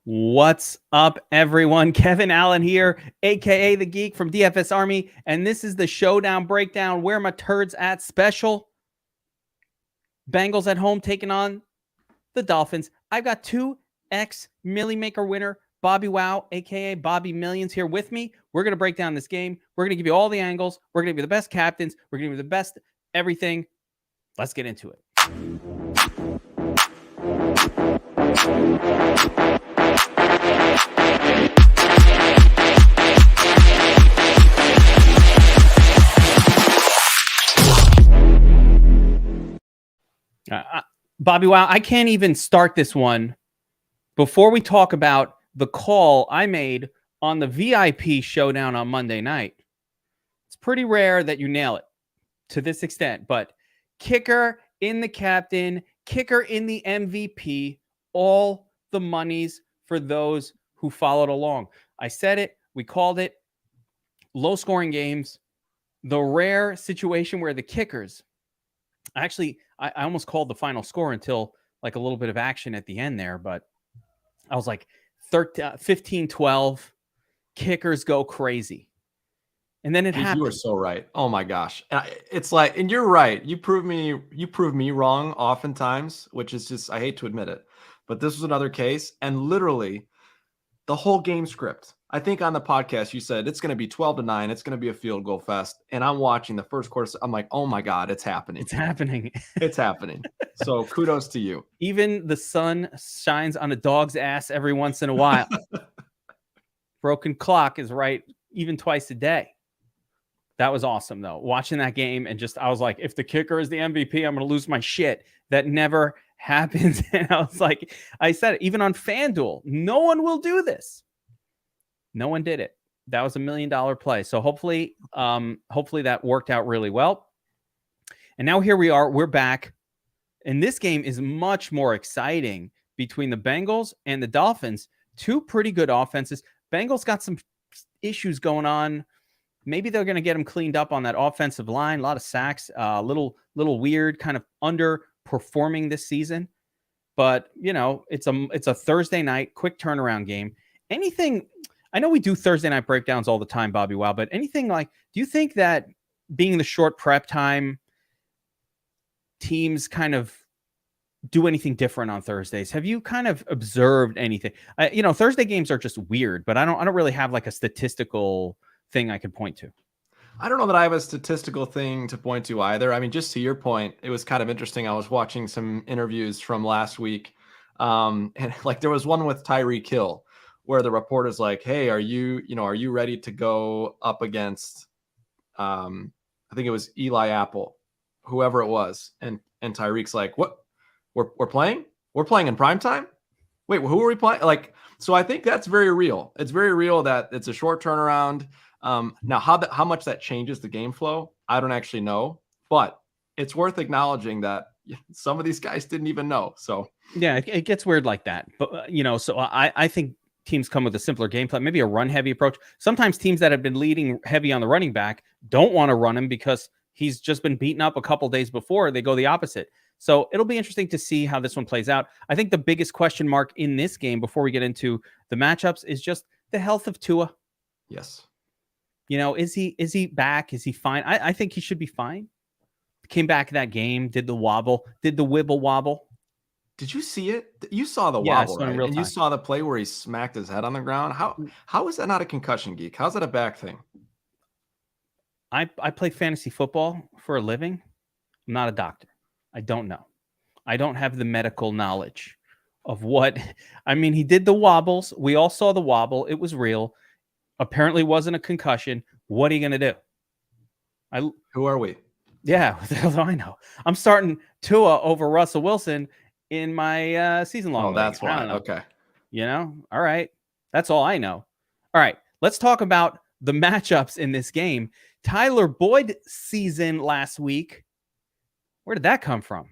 What's up, everyone? Kevin Allen here, aka the Geek from DFS Army, and this is the Showdown breakdown. Where my turds at special. Bengals at home taking on the Dolphins. I've got 2x Millie Maker winner Bobbywow, aka Bobby Millions, here with me. We're going to break down this game. We're going to give you all the angles. We're going to give you the best captains. We're going to give you the best everything. Let's get into it. Bobbywow, I can't even start this one before we talk about the call I made on the VIP Showdown on Monday night. It's pretty rare that you nail it to this extent, but kicker in the captain, kicker in the MVP, all the monies for those who followed along. I said it, we called it, low scoring games, the rare situation where the kickers, I almost called the final score until like a little bit of action at the end there, but I was like 15-12, kickers go crazy. And then it happened. You were so right. Oh my gosh. It's like, and you're right. You prove me wrong oftentimes, which is just, I hate to admit it, but this was another case. And literally the whole game script, I think on the podcast, you said it's going to be 12-9. It's going to be a field goal fest. And I'm watching the first quarter. I'm like, oh my God, it's happening. It's happening. It's happening. So kudos to you. Even the sun shines on a dog's ass every once in a while. Broken clock is right even twice a day. That was awesome, though. Watching that game and I was like, if the kicker is the MVP, I'm going to lose my shit. That never happens. And I was like, I said it, even on FanDuel, no one will do this. No one did it. That was $1 million play. So hopefully that worked out really well. And now here we are. We're back. And this game is much more exciting between the Bengals and the Dolphins. Two pretty good offenses. Bengals got some issues going on. Maybe they're going to get them cleaned up on that offensive line. A lot of sacks, little weird, kind of underperforming this season. But, you know, it's a Thursday night, quick turnaround game. Anything, I know we do Thursday night breakdowns all the time, Bobbywow, but anything like, do you think that being the short prep time, teams kind of do anything different on Thursdays? Have you kind of observed anything? Thursday games are just weird, but I don't really have like a statistical thing I could point to. I don't know that I have a statistical thing to point to either. I mean, just to your point, it was kind of interesting. I was watching some interviews from last week. And like there was one with Tyree where the reporter's like, hey, are you ready to go up against, I think it was Eli Apple, whoever it was. And Tyreek's like, what? We're playing? We're playing in prime time? Wait, who are we playing? Like, so I think that's very real. It's very real that it's a short turnaround. Now, how much that changes the game flow, I don't actually know, but it's worth acknowledging that some of these guys didn't even know. So yeah, it gets weird like that. But so I think teams come with a simpler game plan, maybe a run heavy approach. Sometimes teams that have been leading heavy on the running back don't want to run him because he's just been beaten up a couple days before. They go the opposite. So it'll be interesting to see how this one plays out. I think the biggest question mark in this game before we get into the matchups is just the health of Tua. Yes. Is he back? Is he fine? I think he should be fine. Came back that game, did the wibble wobble. Did you see it? You saw the wobble, right? And you saw the play where he smacked his head on the ground. How is that not a concussion, Geek? How's that a back thing? I play fantasy football for a living. I'm not a doctor. I don't know. I don't have the medical knowledge of what. I mean, he did the wobbles. We all saw the wobble. It was real. Apparently wasn't a concussion. What are you going to do? Who are we? Yeah, what the hell do I know? I'm starting Tua over Russell Wilson in my season-long league. That's why. Okay. All right. That's all I know. All right. Let's talk about the matchups in this game. Tyler Boyd season last week. Where did that come from?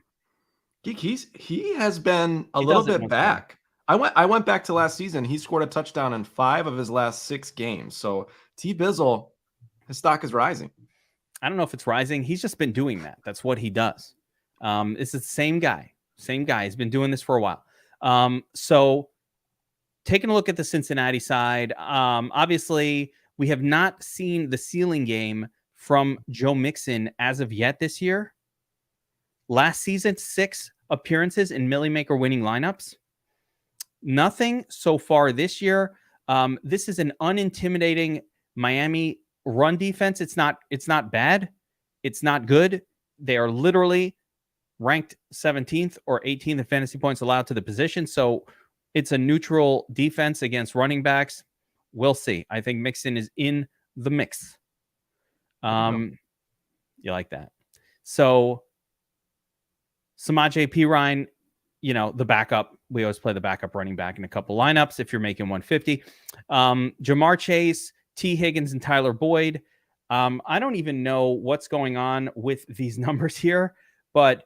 Geek, he has been a little bit back. I went back to last season. He scored a touchdown in 5 of his last 6 games. So T-Bizzle, his stock is rising. I don't know if it's rising. He's just been doing that. That's what he does. It's the same guy. He's been doing this for a while. So taking a look at the Cincinnati side, obviously we have not seen the ceiling game from Joe Mixon as of yet this year. Last season, 6 appearances in Millie Maker winning lineups. Nothing so far this year. This is an unintimidating Miami run defense. It's not bad. It's not good. They are literally ranked 17th or 18th in fantasy points allowed to the position. So it's a neutral defense against running backs. We'll see. I think Mixon is in the mix. You like that. So Samaje Perine, the backup. We always play the backup running back in a couple lineups if you're making 150. Jamar Chase, T. Higgins, and Tyler Boyd. I don't even know what's going on with these numbers here, but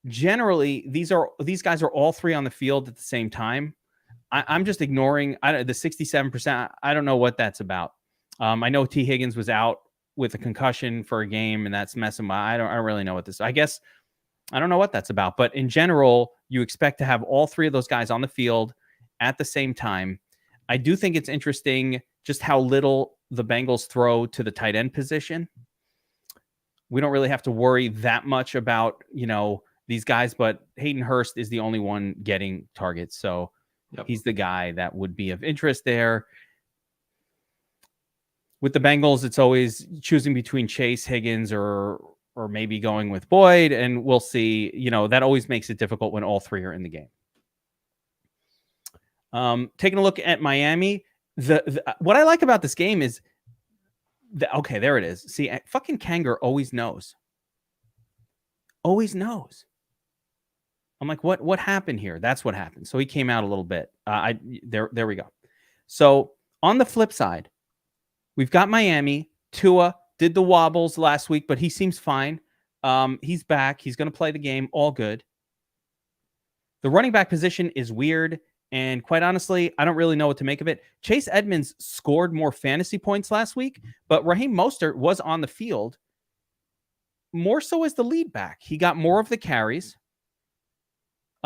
generally these guys are all 3 on the field at the same time. I'm just ignoring the 67%. I don't know what that's about. I know T. Higgins was out with a concussion for a game, and that's messing with. I don't really know what this. I guess I don't know what that's about. But in general, you expect to have all 3 of those guys on the field at the same time. I do think it's interesting just how little the Bengals throw to the tight end position. We don't really have to worry that much about these guys, but Hayden Hurst is the only one getting targets, so. Yep. He's the guy that would be of interest there. With the Bengals, it's always choosing between Chase, Higgins, or maybe going with Boyd, and we'll see. That always makes it difficult when all 3 are in the game. Taking a look at Miami, what I like about this game is, okay, there it is. See, fucking Kanger always knows. Always knows. I'm like, what happened here? That's what happened. So he came out a little bit. There we go. So on the flip side, we've got Miami. Tua did the wobbles last week, but he seems fine. He's back. He's going to play the game. All good. The running back position is weird. And quite honestly, I don't really know what to make of it. Chase Edmonds scored more fantasy points last week, but Raheem Mostert was on the field more so as the lead back. He got more of the carries.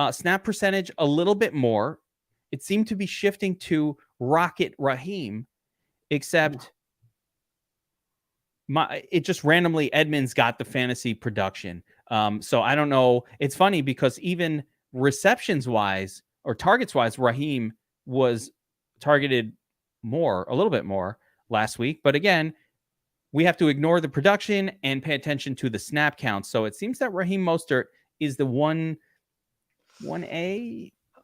Snap percentage a little bit more. It seemed to be shifting to Rocket Raheem, except it just randomly Edmonds got the fantasy production. So I don't know. It's funny because even receptions wise or targets wise, Raheem was targeted a little bit more last week. But again, we have to ignore the production and pay attention to the snap count. So it seems that Raheem Mostert is the 1A.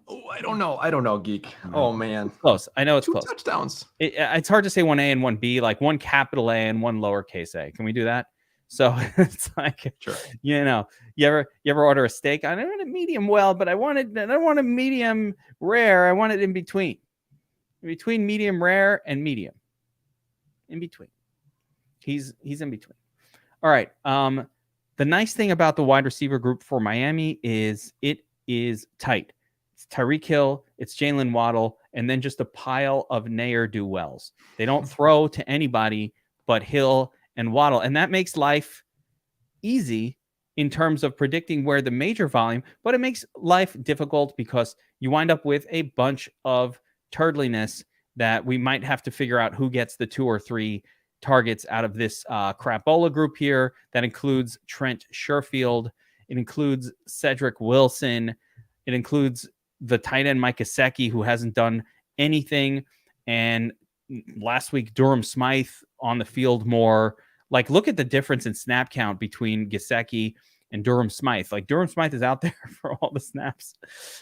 Oh, I don't know, Geek. Oh man, it's close. I know it's 2 close. touchdowns. It's hard to say 1A and 1B, like 1 capital A and 1 lowercase a. Can we do that? So it's like, sure. You ever order a steak? I don't want a medium well, but I don't want a medium rare. I want it in between medium rare and medium. In between. He's in between. All right. The nice thing about the wide receiver group for Miami is it is tight. It's Tyree Hill, it's Jalen Waddle, and then just a pile of ne'er-do-wells. They don't throw to anybody but Hill and Waddle, and that makes life easy in terms of predicting where the major volume, but it makes life difficult because you wind up with a bunch of turdliness that we might have to figure out who gets the 2 or 3 targets out of this crapola group here. That includes Trent Sherfield. It includes Cedric Wilson. It includes the tight end Mike Gesicki, who hasn't done anything. And last week, Durham Smythe on the field more. Like, look at the difference in snap count between Gesicki and Durham Smythe. Like, Durham Smythe is out there for all the snaps.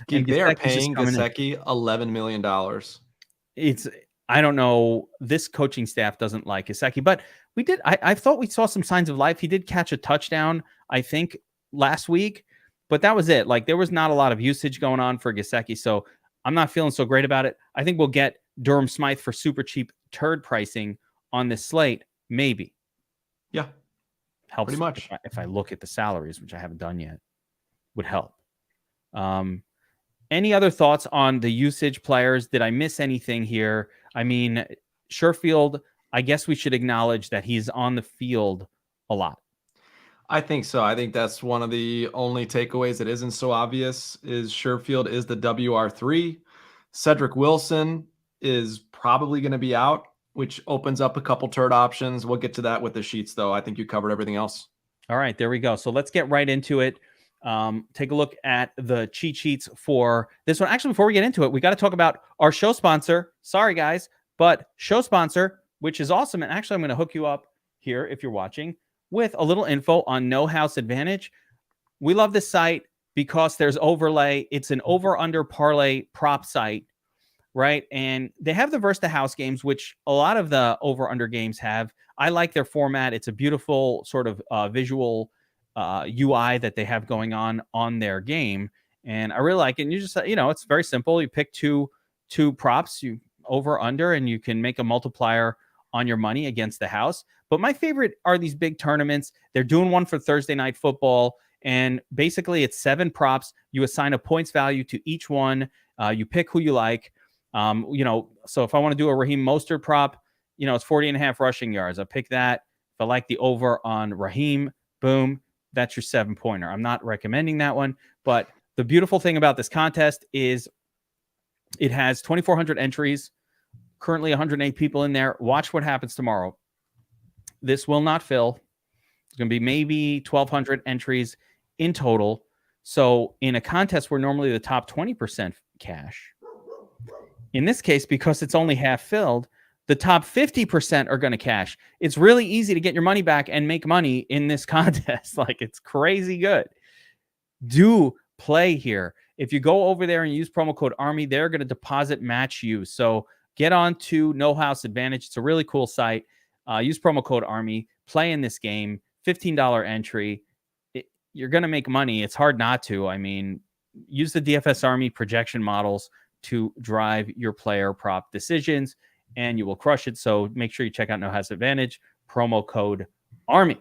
They are paying Gesicki $11 million. I don't know. This coaching staff doesn't like Gesicki, but I thought we saw some signs of life. He did catch a touchdown, I think, last week, but that was it. Like, there was not a lot of usage going on for Gesicki, so I'm not feeling so great about it. I think we'll get Durham Smythe for super cheap turd pricing on this slate, maybe. Yeah, helps pretty much. If I look at the salaries, which I haven't done yet, would help. Any other thoughts on the usage players? Did I miss anything here? I mean, Sherfield, I guess we should acknowledge that he's on the field a lot. I think so. I think that's one of the only takeaways that isn't so obvious is Sherfield is the WR3. Cedric Wilson is probably going to be out, which opens up a couple turd options. We'll get to that with the sheets, though. I think you covered everything else. All right, there we go. So let's get right into it. Take a look at the cheat sheets for this one. Actually, before we get into it, we got to talk about our show sponsor. Sorry, guys, but show sponsor, which is awesome. And actually, I'm going to hook you up here if you're watching with a little info on No House Advantage. We love this site because there's overlay. It's an over-under parlay prop site, right? And they have the versus the house games, which a lot of the over-under games have. I like their format. It's a beautiful sort of visual UI that they have going on their game. And I really like it. And you just, it's very simple. You pick two props, you over, under, and you can make a multiplier on your money against the house. But my favorite are these big tournaments. They're doing one for Thursday Night Football. And basically it's 7 props. You assign a points value to each one. You pick who you like. So if I want to do a Raheem Mostert prop, it's 40.5 rushing yards. I pick that. If I like the over on Raheem, boom, that's your 7-pointer. I'm not recommending that one, but the beautiful thing about this contest is it has 2,400 entries, currently 108 people in there. Watch what happens tomorrow. This will not fill. It's going to be maybe 1,200 entries in total. So in a contest where normally the top 20% cash, in this case, because it's only half filled, the top 50% are going to cash. It's really easy to get your money back and make money in this contest. Like, it's crazy good. Do play here. If you go over there and use promo code ARMY, they're going to deposit match you. So get on to No House Advantage. It's a really cool site. Use promo code ARMY. Play in this game. $15 entry. You're going to make money. It's hard not to. I mean, use the DFS Army projection models to drive your player prop decisions, and you will crush it. So make sure you check out No House Advantage, promo code ARMY.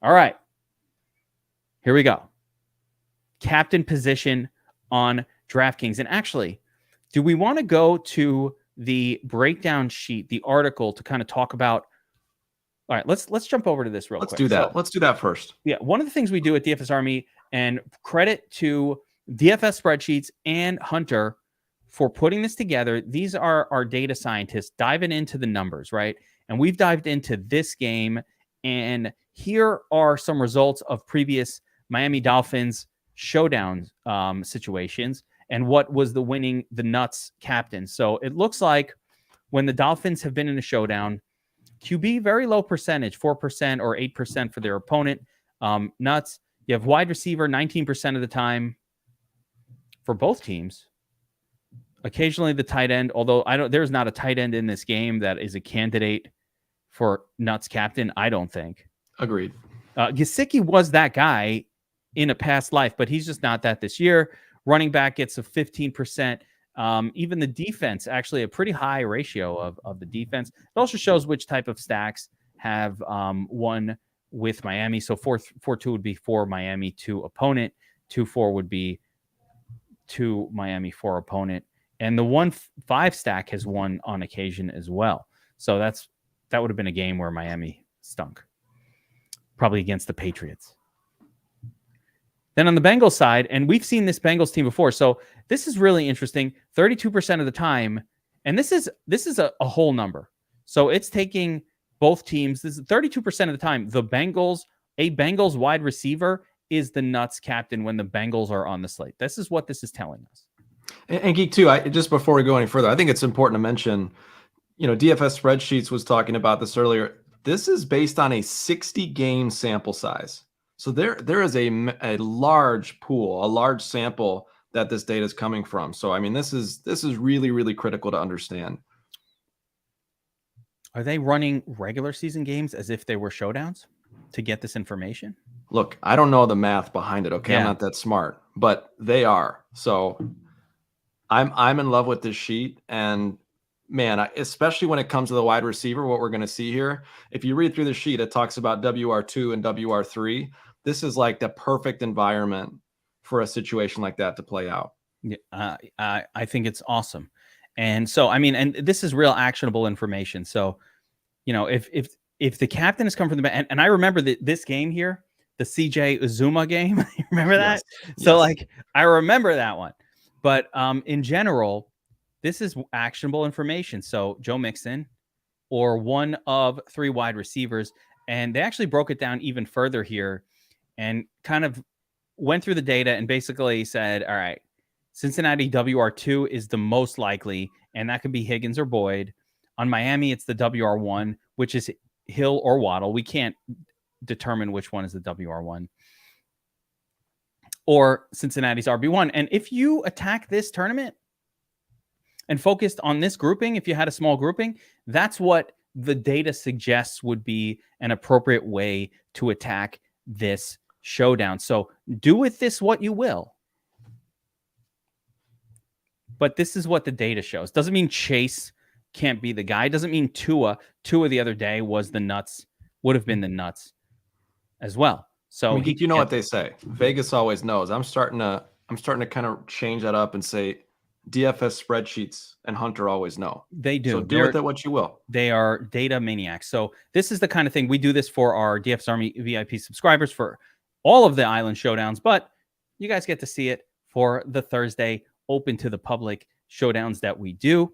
All right. Here we go. Captain position on DraftKings. And actually, do we want to go to the breakdown sheet, the article, to kind of talk about? All right, let's jump over to this real quick. Let's do that. Let's do that first. Yeah, one of the things we do at DFS Army, and credit to DFS Spreadsheets and Hunter for putting this together. These are our data scientists diving into the numbers, right? And we've dived into this game, and here are some results of previous Miami Dolphins showdown situations and what was the nuts captain. So it looks like when the Dolphins have been in a showdown, QB, very low percentage, 4% or 8% for their opponent. Nuts. You have wide receiver 19% of the time for both teams. Occasionally the tight end, although there's not a tight end in this game that is a candidate for nuts captain, I don't think. Agreed. Gesicki was that guy in a past life, but he's just not that this year. Running back gets a 15%. Even the defense, actually a pretty high ratio of the defense. It also shows which type of stacks have won with Miami. So 4-2 would be for Miami, 2 opponent. 2-4 would be 2 Miami, 4 opponent. And the 1-5 stack has won on occasion as well. So that would have been a game where Miami stunk, probably against the Patriots. Then on the Bengals side, and we've seen this Bengals team before, so this is really interesting. 32% of the time, and this is a whole number. So it's taking both teams. This is 32% of the time. A Bengals wide receiver is the nuts captain when the Bengals are on the slate. This is what this is telling us. And Geek too, just before we go any further, I think it's important to mention, DFS Spreadsheets was talking about this earlier. This is based on a 60 game sample size. So there is a large pool, a large sample that this data is coming from. So, I mean, this is really, really critical to understand. Are they running regular season games as if they were showdowns to get this information? Look, I don't know the math behind it. Okay. Yeah. I'm not that smart, but they are. So I'm in love with this sheet, and man, especially when it comes to the wide receiver, what we're going to see here, if you read through the sheet, it talks about WR2 and WR3. This is like the perfect environment for a situation like that to play out. Yeah, I think it's awesome. And so, I mean, and this is real actionable information. So, if the captain has come from the back, and I remember this game here, the CJ Uzuma game, you remember that? Yes. So I remember that one. But in general, this is actionable information. So Joe Mixon or one of 3 wide receivers. And they actually broke it down even further here and kind of went through the data and basically said, all right, Cincinnati WR2 is the most likely, and that could be Higgins or Boyd. On Miami, it's the WR1, which is Hill or Waddle. We can't determine which one is the WR1. Or Cincinnati's RB1. And if you attack this tournament and focused on this grouping, if you had a small grouping, that's what the data suggests would be an appropriate way to attack this showdown. So do with this what you will. But this is what the data shows. Doesn't mean Chase can't be the guy. Doesn't mean Tua the other day was the nuts, would have been the nuts as well. So Geek, you know what they say. Vegas always knows. I'm starting to kind of change that up and say DFS spreadsheets and Hunter always know. They do. So do with it what you will. They are data maniacs. So this is the kind of thing we do this for our DFS Army VIP subscribers for all of the Island Showdowns, but you guys get to see it for the Thursday open to the public showdowns that we do.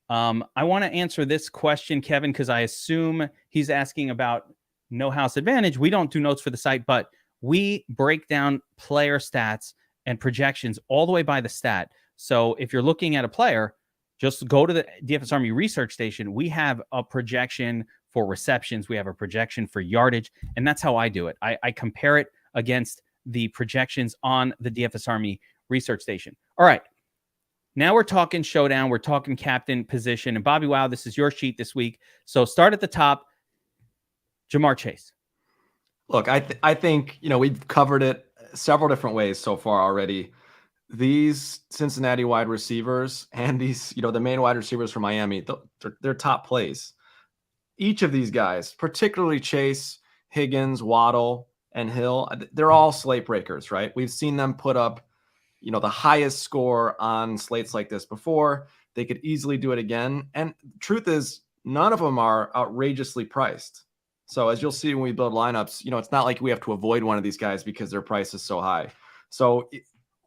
I want to answer this question, Kevin, because I assume he's asking about No House Advantage. We don't do notes for the site, but we break down player stats and projections all the way by the stat. So if you're looking at a player, just go to the DFS Army research station. We have a projection for receptions. We have a projection for yardage, and that's how I do it. I compare it against the projections on the DFS Army research station. All right. Now we're talking showdown. We're talking captain position. And Bobbywow, this is your sheet this week. So start at the top. Ja'Marr Chase. Look, I think, we've covered it several different ways so far already. These Cincinnati wide receivers and these, the main wide receivers from Miami, they're top plays. Each of these guys, particularly Chase, Higgins, Waddle, and Hill, they're all slate breakers, right? We've seen them put up, the highest score on slates like this before. They could easily do it again. And truth is, none of them are outrageously priced. So as you'll see when we build lineups, it's not like we have to avoid one of these guys because their price is so high. So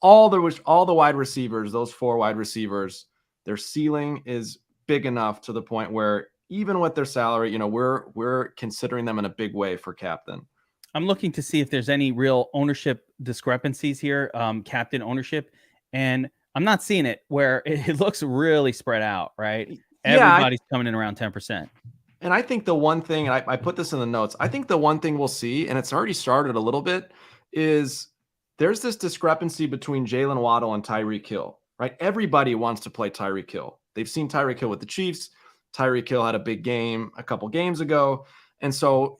all the wide receivers, those 4 wide receivers, their ceiling is big enough to the point where even with their salary, we're considering them in a big way for captain. I'm looking to see if there's any real ownership discrepancies here, captain ownership, and I'm not seeing it where it looks really spread out, right? Everybody's coming in around 10%. And I think the one thing, and I put this in the notes, I think the one thing we'll see, and it's already started a little bit, is there's this discrepancy between Jalen Waddle and Tyree Hill, right? Everybody wants to play Tyree Hill. They've seen Tyree Hill with the Chiefs. Tyree Hill had a big game a couple games ago. And so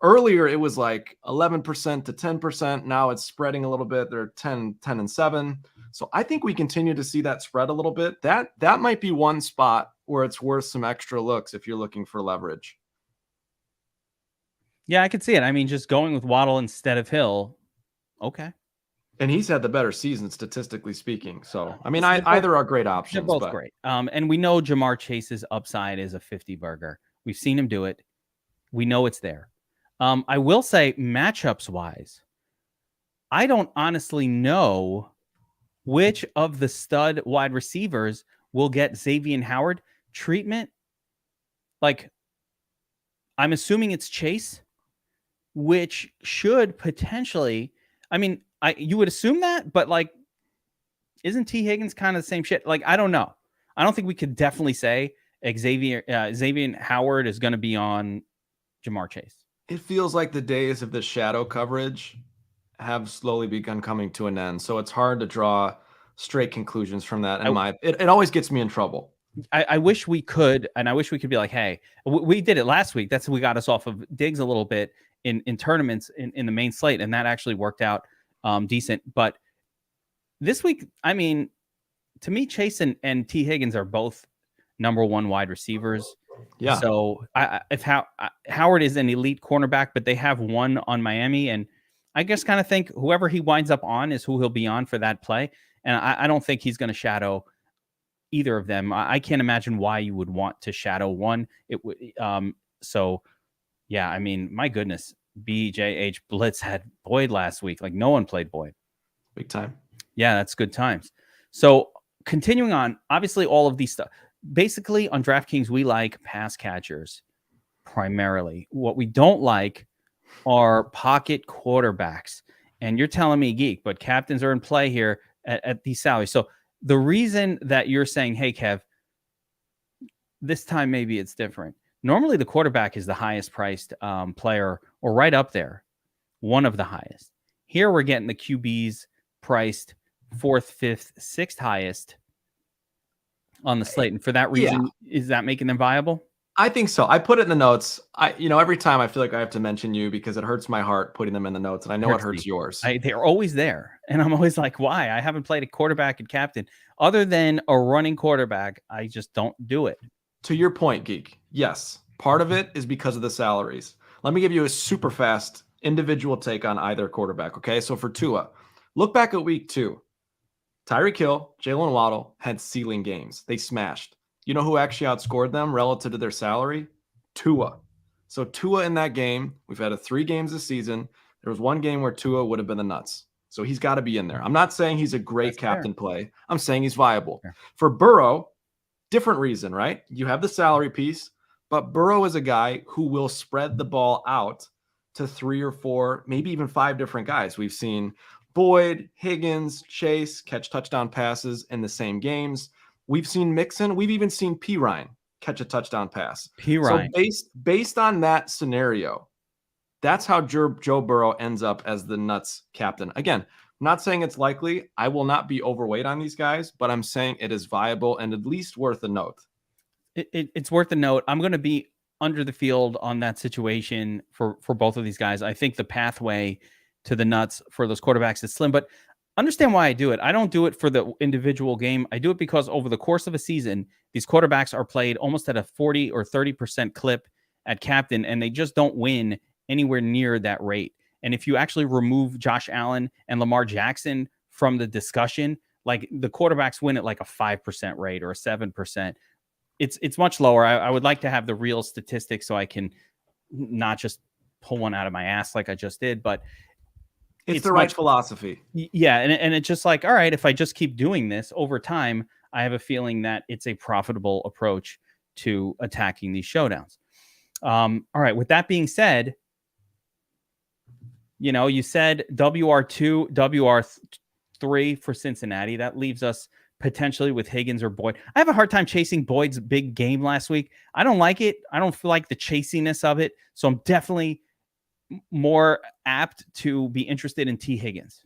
earlier it was like 11% to 10%. Now it's spreading a little bit. They're 10 and 7. So I think we continue to see that spread a little bit. That might be one spot where it's worth some extra looks if you're looking for leverage. Yeah, I could see it. I mean, just going with Waddle instead of Hill. Okay. And he's had the better season, statistically speaking. So, I mean, either are great options. They're both great. And we know Ja'Marr Chase's upside is a 50 burger. We've seen him do it. We know it's there. I will say, matchups wise, I don't honestly know which of the stud wide receivers will get Xavier Howard treatment. Like, I'm assuming it's Chase, which should potentially, I mean, you would assume that, but like, isn't T. Higgins kind of the same shit? Like, I don't know. I don't think we could definitely say Xavier Howard is going to be on Ja'Marr Chase. It feels like the days of the shadow coverage have slowly begun coming to an end. So it's hard to draw straight conclusions from that. It always gets me in trouble. I wish we could, and I wish we could be like, hey, we did it last week. That's we got us off of Diggs a little bit in tournaments in the main slate, and that actually worked out decent. But this week, I mean, to me, Chase and T. Higgins are both number 1 wide receivers. Yeah. So if Howard is an elite cornerback, but they have one on Miami, and I just kind of think whoever he winds up on is who he'll be on for that play. And I don't think he's going to shadow either of them. I can't imagine why you would want to shadow one. It would. So, yeah, I mean, my goodness, BJH Blitz had Boyd last week. Like, no one played Boyd. Big time. Yeah, that's good times. So continuing on, obviously all of these stuff. Basically on DraftKings, we like pass catchers primarily. What we don't like are pocket quarterbacks. And you're telling me, Geek, but captains are in play here at these salaries. So the reason that you're saying, hey, Kev, this time maybe it's different. Normally the quarterback is the highest priced player, or right up there, one of the highest. Here we're getting the QBs priced 4th, 5th, 6th highest on the slate. And for that reason, is that making them viable? I think so. I put it in the notes. Every time I feel like I have to mention you because it hurts my heart putting them in the notes, and I know it hurts yours. They're always there, and I'm always like, why? I haven't played a quarterback and captain other than a running quarterback. I just don't do it. To your point, Geek, yes, part of it is because of the salaries. Let me give you a super fast individual take on either quarterback, okay? So for Tua, look back at week 2. Tyreek Hill, Jalen, Waddle had ceiling games. They smashed. You know who actually outscored them relative to their salary? Tua. So Tua in that game, we've had 3 games this season. There was one game where Tua would have been the nuts. So he's got to be in there. I'm not saying he's a great captain play. I'm saying he's viable. Fair. For Burrow, different reason, right? You have the salary piece, but Burrow is a guy who will spread the ball out to 3 or 4, maybe even 5 different guys. We've seen Boyd, Higgins, Chase catch touchdown passes in the same games. We've seen Mixon. We've even seen P. Ryan catch a touchdown pass. P. Ryan. So based on that scenario, that's how Joe Burrow ends up as the nuts captain. Again, I'm not saying it's likely. I will not be overweight on these guys, but I'm saying it is viable and at least worth a note. It's worth a note. I'm going to be under the field on that situation for both of these guys. I think the pathway to the nuts for those quarterbacks is slim, but understand why I do it. I don't do it for the individual game. I do it because over the course of a season, these quarterbacks are played almost at a 40 or 30% clip at captain, and they just don't win anywhere near that rate. And if you actually remove Josh Allen and Lamar Jackson from the discussion, like the quarterbacks win at like a 5% rate or a 7%. It's much lower. I would like to have the real statistics so I can not just pull one out of my ass like I just did, but it's the right philosophy. Yeah. And it's just like, all right, if I just keep doing this over time, I have a feeling that it's a profitable approach to attacking these showdowns. All right. With that being said, you said WR2, WR3 for Cincinnati. That leaves us potentially with Higgins or Boyd. I have a hard time chasing Boyd's big game last week. I don't like it. I don't feel like the chasiness of it. So I'm definitely more apt to be interested in T. Higgins.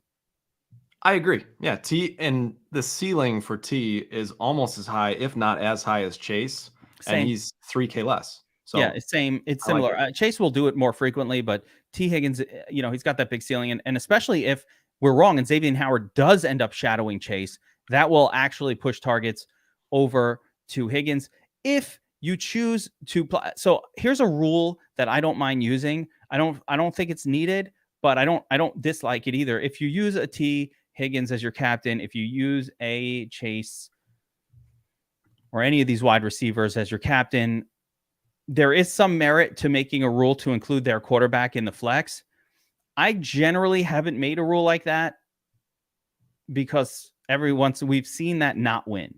I agree. Yeah, T, and the ceiling for T is almost as high, if not as high as Chase. Same. And he's $3K less. So yeah, it's same. It's similar. Like Chase will do it more frequently, but T. Higgins, he's got that big ceiling, and especially if we're wrong and Xavier Howard does end up shadowing Chase, that will actually push targets over to Higgins. If you choose to play, so here's a rule that I don't mind using. I don't think it's needed, but I don't dislike it either. If you use a T. Higgins as your captain, if you use a Chase or any of these wide receivers as your captain, there is some merit to making a rule to include their quarterback in the flex. I generally haven't made a rule like that because every once we've seen that not win.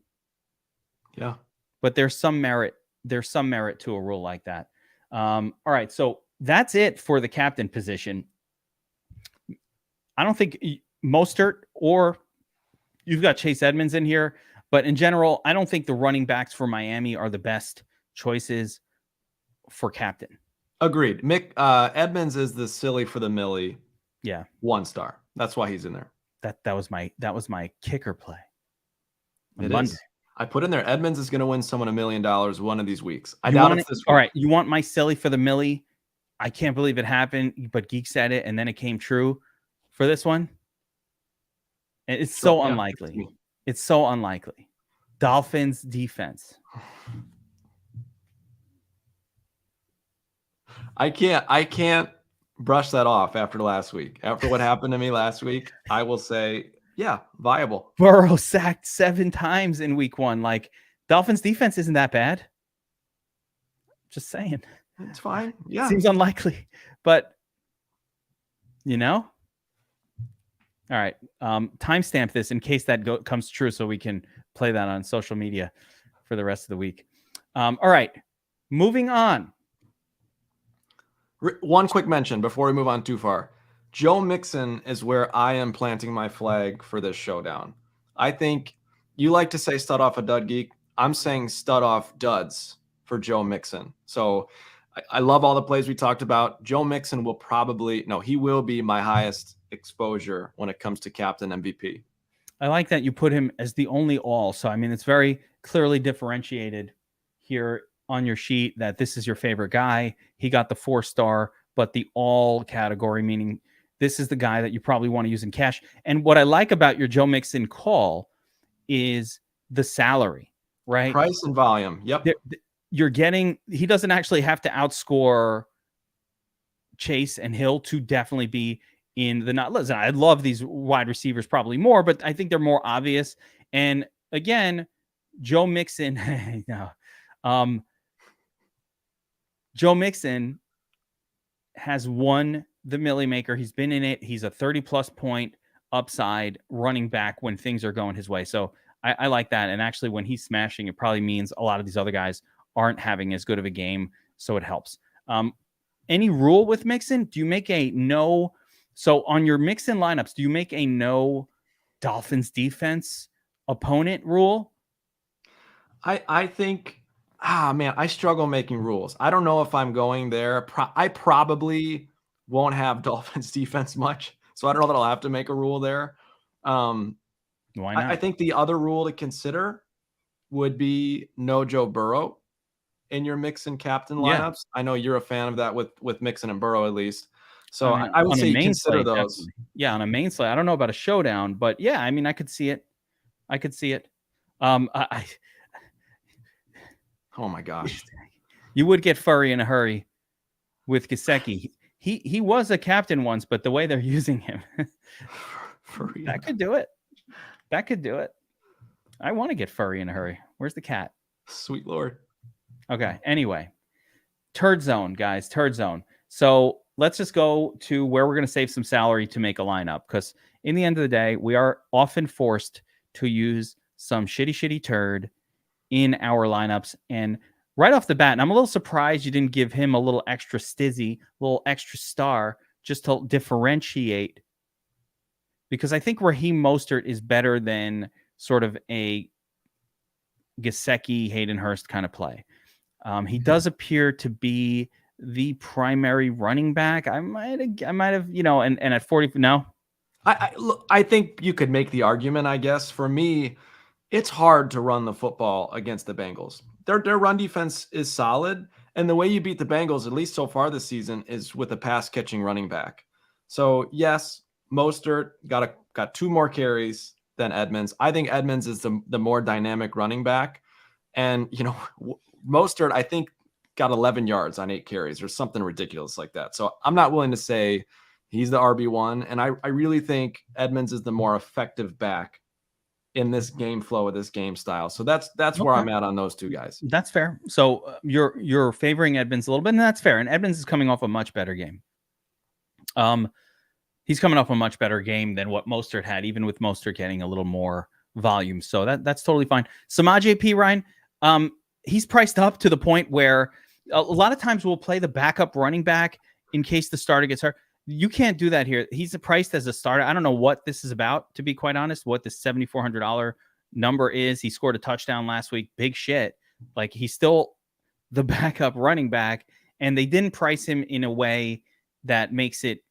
Yeah. But there's some merit. There's some merit to a rule like that. All right. So that's it for the captain position. I don't think Mostert or you've got Chase Edmonds in here, but in general, I don't think the running backs for Miami are the best choices for captain. Agreed. Edmonds is the silly for the millie. Yeah. 1 star. That's why he's in there. That was my kicker play. On Monday. I put in there Edmonds is going to win someone $1 million one of these weeks. I doubt it's this week. All right. You want my silly for the millie? I can't believe it happened, but Geek said it and then it came true for this one. It's so unlikely. It's so unlikely. Dolphins defense. I can't brush that off after last week. After what happened to me last week, I will say, yeah, viable. Burrow sacked 7 times in week 1. Like, Dolphins defense isn't that bad. Just saying. It's fine. Yeah. Seems unlikely. But, All right. Timestamp this in case that comes true so we can play that on social media for the rest of the week. All right, moving on. One quick mention before we move on too far. Joe Mixon is where I am planting my flag for this showdown. I think you like to say stud off a dud, Geek. I'm saying stud off duds for Joe Mixon. So I love all the plays we talked about. Joe Mixon he will be my highest exposure when it comes to captain MVP. I like that you put him as the only all. So, I mean, it's very clearly differentiated here on your sheet that this is your favorite guy. He got the 4-star, but the all category, meaning this is the guy that you probably want to use in cash. And what I like about your Joe Mixon call is the salary, right? Price and volume. Yep. He doesn't actually have to outscore Chase and Hill to definitely be in the not. Listen, I love these wide receivers probably more, but I think they're more obvious. And again, Joe Mixon, Joe Mixon has won the Millie Maker. He's been in it. He's a 30-plus point upside running back when things are going his way. So I like that. And actually, when he's smashing, it probably means a lot of these other guys aren't having as good of a game, so it helps. Any rule with Mixon? Do you make a no? So on your Mixon lineups, do you make a no Dolphins defense opponent rule? I think, I struggle making rules. I don't know if I'm going there. I probably won't have Dolphins defense much, so I don't know that I'll have to make a rule there. Why not? I think the other rule to consider would be no Joe Burrow in your Mixon captain lineups. Yeah. I know you're a fan of that with Mixon and Burrow at least. So I would say consider those. Definitely. Yeah, on a main slate. I don't know about a showdown, but yeah, I mean, I could see it. Oh my gosh. You would get furry in a hurry with Gesicki. He was a captain once, but the way they're using him, that could do it. I want to get furry in a hurry. Where's the cat? Sweet Lord. Okay. Anyway, turd zone, guys. Turd zone. So let's just go to where we're going to save some salary to make a lineup, because in the end of the day, we are often forced to use some shitty turd in our lineups. And right off the bat, and I'm a little surprised you didn't give him a little extra stizzy, a little extra star, just to differentiate, because I think Raheem Mostert is better than sort of a Gesicki, Hayden Hurst kind of play. He does appear to be the primary running back. I might have, and at 40, no. I think you could make the argument, I guess. For me, it's hard to run the football against the Bengals. Their run defense is solid, and the way you beat the Bengals, at least so far this season, is with a pass-catching running back. So, yes, Mostert got 2 more carries than Edmonds. I think Edmonds is the more dynamic running back. And, Mostert, I think, got 11 yards on 8 carries or something ridiculous like that. So I'm not willing to say he's the RB1. And I really think Edmonds is the more effective back in this game flow of this game style. So that's okay. Where I'm at on those two guys. That's fair. So you're favoring Edmonds a little bit, and that's fair. And Edmonds is coming off a much better game. He's coming off a much better game than what Mostert had, even with Mostert getting a little more volume. So that's totally fine. Samaje Perine, he's priced up to the point where a lot of times we'll play the backup running back in case the starter gets hurt. You can't do that here. He's priced as a starter. I don't know what this is about, to be quite honest, what the $7,400 number is. He scored a touchdown last week. Big shit. Like, he's still the backup running back, and they didn't price him in a way that makes it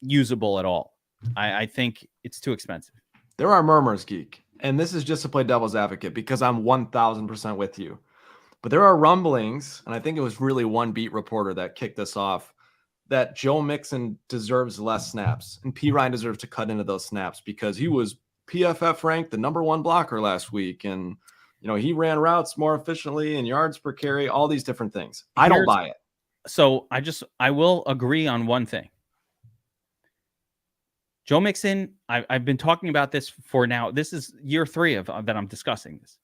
usable at all. I think it's too expensive. There are murmurs, Geek, and this is just to play devil's advocate because I'm 1,000% with you. But there are rumblings, and I think it was really one beat reporter that kicked this off, that Joe Mixon deserves less snaps, and Perine deserves to cut into those snaps because he was PFF ranked the #1 blocker last week, and he ran routes more efficiently and yards per carry, all these different things. I don't buy it. So I will agree on one thing. Joe Mixon, I've been talking about this for now. This is year 3 of that I'm discussing this.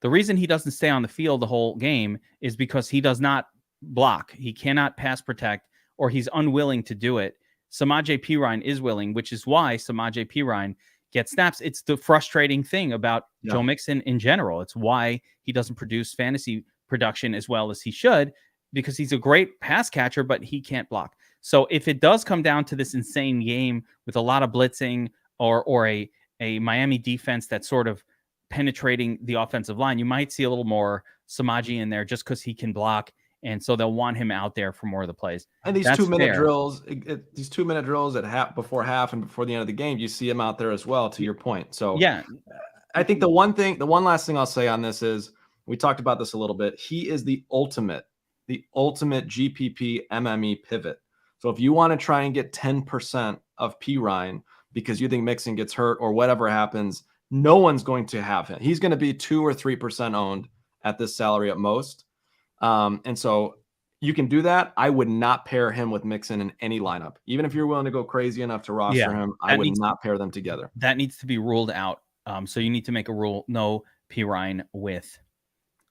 The reason he doesn't stay on the field the whole game is because he does not block. He cannot pass protect, or he's unwilling to do it. Samaje Perine is willing, which is why Samaje Perine get snaps. It's the frustrating thing about Joe Mixon in general. It's why he doesn't produce fantasy production as well as he should, because he's a great pass catcher, but he can't block. So if it does come down to this insane game with a lot of blitzing or a Miami defense that's sort of penetrating the offensive line, you might see a little more Samaji in there just because he can block. And so they'll want him out there for more of the plays. And these 2-minute drills, these 2-minute drills at before half and before the end of the game, you see him out there as well, to your point. So yeah, I think the one last thing I'll say on this is, we talked about this a little bit. He is the ultimate GPP MME pivot. So if you want to try and get 10% of P Ryan because you think Mixon gets hurt or whatever happens, no one's going to have him. He's going to be 2 or 3% owned at this salary at most. And so you can do that. I would not pair him with Mixon in any lineup. Even if you're willing to go crazy enough to roster him, I would not pair them together. That needs to be ruled out. So you need to make a rule, no P Ryan with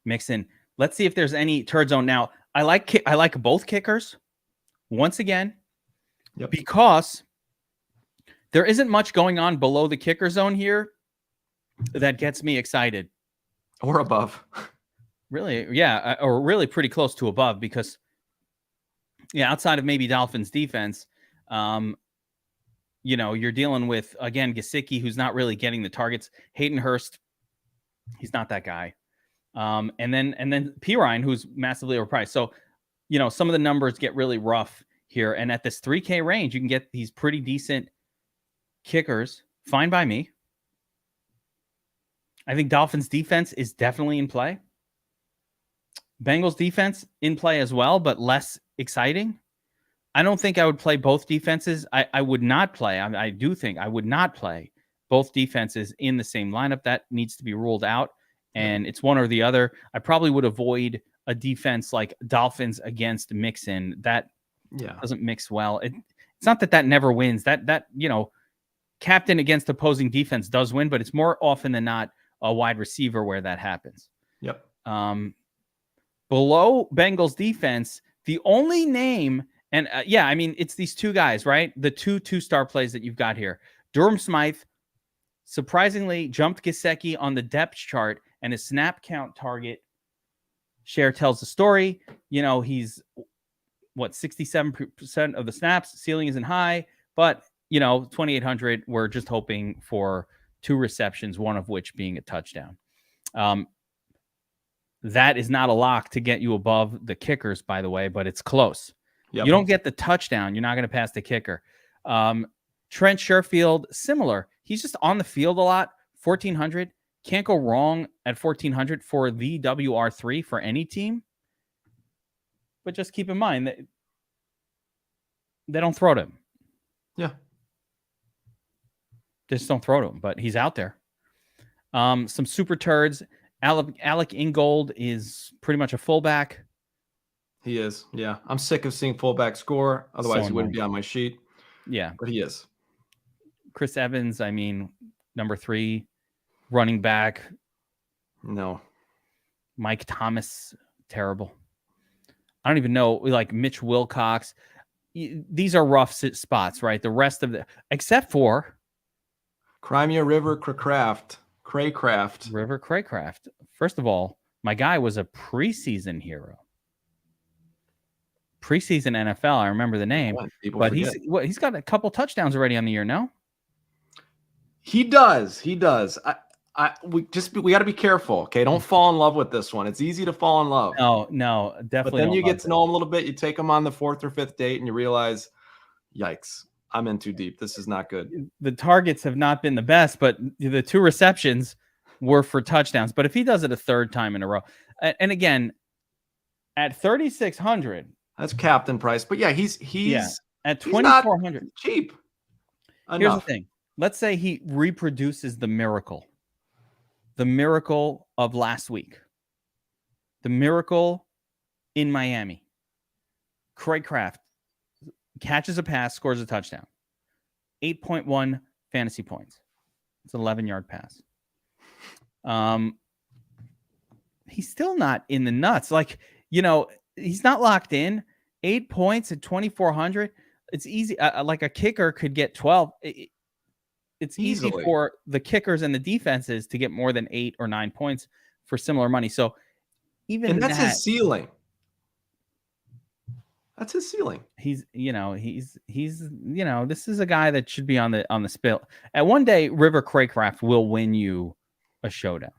Mixon. Let's see if there's any turd zone. Now, I like both kickers once again, because there isn't much going on below the kicker zone here that gets me excited. Or above. Really, yeah, or really pretty close to above, because, outside of maybe Dolphins defense, you're dealing with, again, Gesicki, who's not really getting the targets. Hayden Hurst, he's not that guy. And then P Ryan, who's massively overpriced. So, some of the numbers get really rough here. And at this 3K range, you can get these pretty decent kickers. Fine by me. I think Dolphins defense is definitely in play. Bengals defense in play as well, but less exciting. I don't think I would play both defenses. I would not play. I do think I would not play both defenses in the same lineup. That needs to be ruled out. And it's one or the other. I probably would avoid a defense like Dolphins against Mixon. That doesn't mix well. It's not that never wins. That captain against opposing defense does win, but it's more often than not a wide receiver where that happens. Yep. Below Bengals defense, the only name, and it's these two guys, right? The two-star plays that you've got here. Durham Smythe surprisingly jumped Gesicki on the depth chart, and his snap count target share tells the story. He's 67% of the snaps. Ceiling isn't high, but 2,800. We're just hoping for 2 receptions, one of which being a touchdown. That is not a lock to get you above the kickers, by the way, but it's close. Yep. You don't get the touchdown, you're not going to pass the kicker. Trent Sherfield, similar. He's just on the field a lot. 1,400. Can't go wrong at 1,400 for the WR3 for any team. But just keep in mind that they don't throw to him. Yeah. They just don't throw to him, but he's out there. Some super turds. Alec Ingold is pretty much a fullback. He is, yeah. I'm sick of seeing fullback score. Otherwise, he wouldn't be on my sheet. Yeah. But he is. Chris Evans, number 3, running back. No. Mike Thomas, terrible. I don't even know, like Mitch Wilcox. These are rough spots, right? The rest of except for Crimea River Craycraft. River Craycraft. First of all, my guy was a preseason hero. Preseason NFL, I remember the name. But he's got a couple touchdowns already on the year, no? He does. We got to be careful, okay? Don't fall in love with this one. It's easy to fall in love. No, definitely. But then you get to know him a little bit. You take him on the 4th or 5th date, and you realize, yikes, I'm in too deep. This is not good. The targets have not been the best, but the 2 receptions were for touchdowns. But if he does it a 3rd time in a row, and again, at 3,600, that's captain price. But yeah, he's at 2,400, cheap. Enough. Here's the thing. Let's say he reproduces the miracle of last week, the miracle in Miami. Craycraft catches a pass, scores a touchdown. 8.1 fantasy points. It's an 11-yard pass. He's still not in the nuts. He's not locked in. 8 points at 2,400. It's easy. Like a kicker could get 12. it's easy Easily. for the kickers and the defenses to get more than 8 or 9 points for similar money. So even And that's that, his ceiling. That's his ceiling. he's this is a guy that should be on the spill. At one day, River Craycraft will win you a showdown.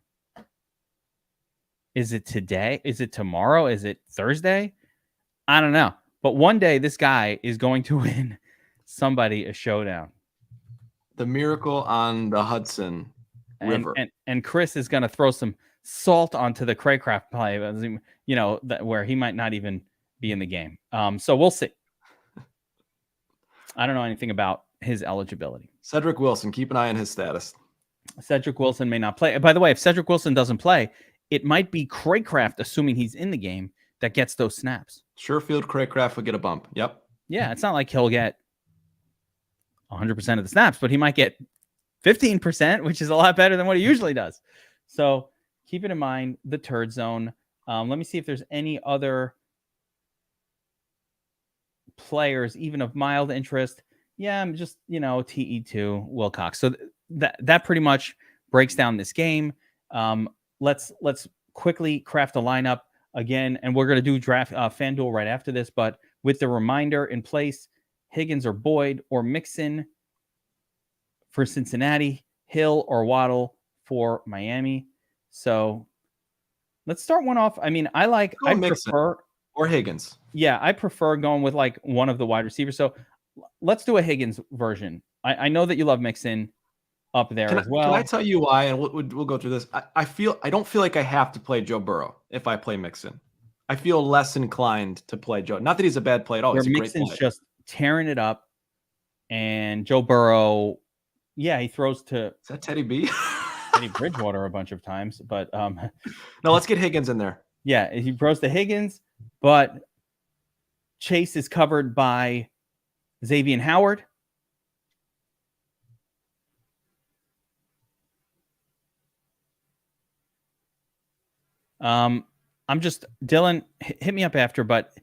Is it today? Is it tomorrow? Is it Thursday? I don't know. But one day this guy is going to win somebody a showdown. The miracle on the Hudson River. And Chris is going to throw some salt onto the Craycraft play, where he might not even be in the game. So we'll see. I don't know anything about his eligibility. Cedric Wilson, keep an eye on his status. Cedric Wilson may not play. By the way, if Cedric Wilson doesn't play, it might be Craycraft, assuming he's in the game, that gets those snaps. Surefield Craycraft will get a bump. Yep. Yeah, it's not like he'll get 100% of the snaps, but he might get 15%, which is a lot better than what he usually does. So keep it in mind, the turd zone. Let me see if there's any other players, even of mild interest. Yeah, I'm just, TE2 Wilcox. So that pretty much breaks down this game. Let's quickly craft a lineup again, and we're going to do draft FanDuel right after this, but with the reminder in place, Higgins or Boyd or Mixon for Cincinnati, Hill or Waddle for Miami. So let's start one off. I mean, I prefer or Higgins. Yeah, I prefer going with like one of the wide receivers. So let's do a Higgins version. I know that you love Mixon up there as well. Can I tell you why? And we'll go through this. I don't feel like I have to play Joe Burrow if I play Mixon. I feel less inclined to play Joe. Not that he's a bad play at all. He's a great Mixon's play. Just tearing it up, and Joe Burrow, yeah, he throws to Is that Teddy B? Teddy Bridgewater a bunch of times, but no, let's get Higgins in there. Yeah, he throws to Higgins, but Chase is covered by Xavier Howard. I'm just Dylan, hit me up after, but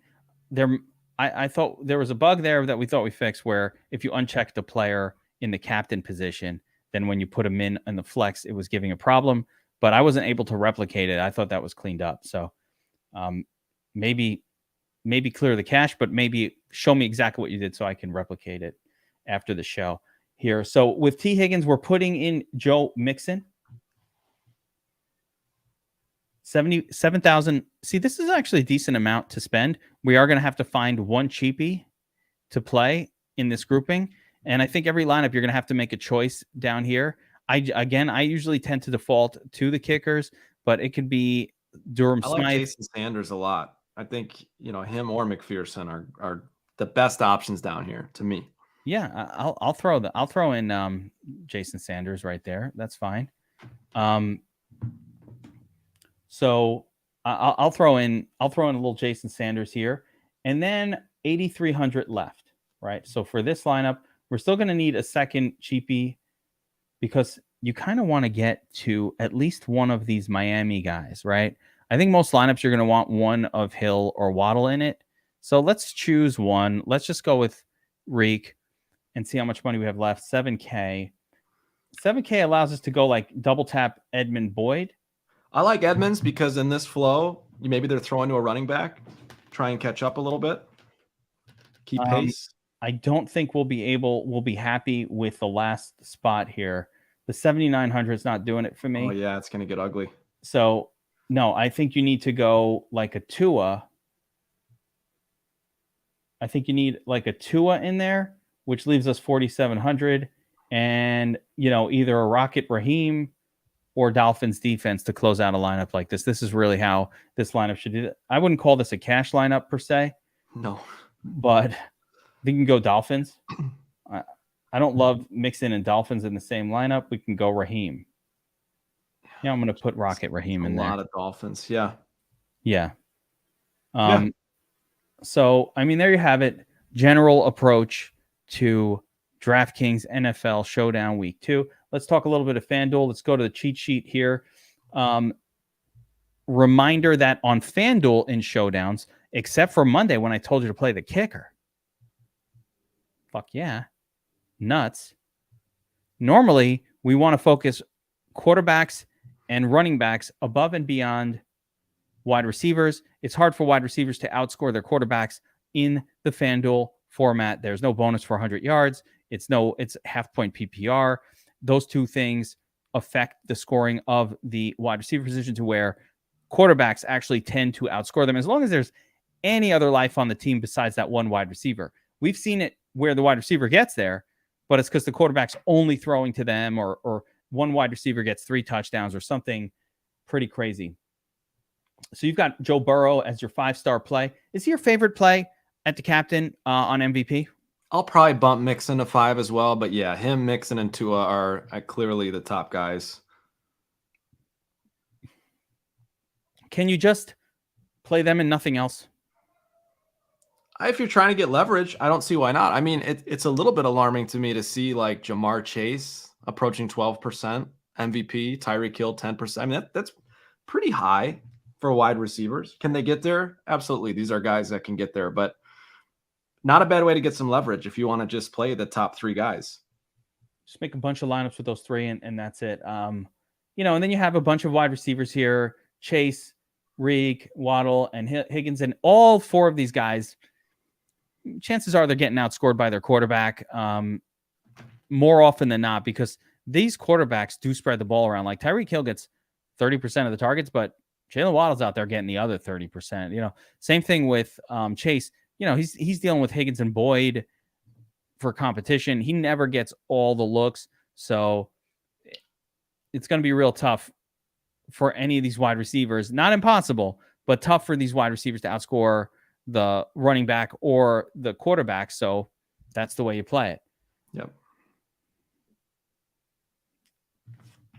I thought there was a bug there that we thought we fixed where if you unchecked the player in the captain position, then when you put him in the flex, it was giving a problem, but I wasn't able to replicate it. I thought that was cleaned up. So maybe clear the cache, but maybe show me exactly what you did so I can replicate it after the show here. So with T. Higgins, we're putting in Joe Mixon. 77,000. See, this is actually a decent amount to spend. We are going to have to find one cheapie to play in this grouping. And I think every lineup, you're going to have to make a choice down here. I usually tend to default to the kickers, but it could be Durham Smythe. I like Jason Sanders a lot. I think, him or McPherson are the best options down here to me. Yeah, I'll throw in Jason Sanders right there. That's fine. So I'll throw in a little Jason Sanders here, and then 8,300 left, right? So for this lineup, we're still going to need a second cheapie because you kind of want to get to at least one of these Miami guys, right? I think most lineups you're going to want one of Hill or Waddle in it. So let's choose one. Let's just go with Reek and see how much money we have left. 7K. 7K allows us to go like double tap Edmund Boyd. I like Edmonds because in this flow, maybe they're throwing to a running back, try and catch up a little bit, keep pace. I don't think we'll be happy with the last spot here. The 7,900 is not doing it for me. Oh yeah, it's going to get ugly. So no, I think you need to go like a Tua. I think you need like a Tua in there, which leaves us 4,700, and either a Rocket Raheem or Dolphins defense to close out a lineup like this. This is really how this lineup should do it. I wouldn't call this a cash lineup per se. No. But we can go Dolphins. I don't love Mixon and Dolphins in the same lineup. We can go Raheem. Yeah, I'm going to put Rocket Raheem in there. A lot of Dolphins, yeah. Yeah. So, I mean, there you have it. General approach to DraftKings NFL Showdown Week 2. Let's talk a little bit of FanDuel. Let's go to the cheat sheet here. Reminder that on FanDuel in Showdowns, except for Monday when I told you to play the kicker. Fuck yeah. Nuts. Normally, we want to focus quarterbacks and running backs above and beyond wide receivers. It's hard for wide receivers to outscore their quarterbacks in the FanDuel format. There's no bonus for 100 yards. It's half-point PPR. Those two things affect the scoring of the wide receiver position to where quarterbacks actually tend to outscore them as long as there's any other life on the team besides that one wide receiver. We've seen it where the wide receiver gets there, but it's because the quarterback's only throwing to them or one wide receiver gets 3 touchdowns or something pretty crazy. So you've got Joe Burrow as your 5-star play. Is he your favorite play at the captain on MVP? I'll probably bump Mixon to 5 as well, but yeah, him, Mixon, and Tua are clearly the top guys. Can you just play them and nothing else? If you're trying to get leverage, I don't see why not. I mean, it's a little bit alarming to me to see like Jamar Chase approaching 12%, MVP, Tyree Hill 10%. I mean, that's pretty high for wide receivers. Can they get there? Absolutely. These are guys that can get there, but not a bad way to get some leverage if you want to just play the top 3 guys. Just make a bunch of lineups with those 3 and that's it. And then you have a bunch of wide receivers here, Chase, Reek, Waddle, and Higgins, and all 4 of these guys, chances are they're getting outscored by their quarterback more often than not, because these quarterbacks do spread the ball around. Like Tyree Hill gets 30% of the targets, but Jalen Waddle's out there getting the other 30%. Same thing with Chase. He's dealing with Higgins and Boyd for competition. He never gets all the looks, so it's going to be real tough for any of these wide receivers. Not impossible, but tough for these wide receivers to outscore the running back or the quarterback. So that's the way you play it. Yep.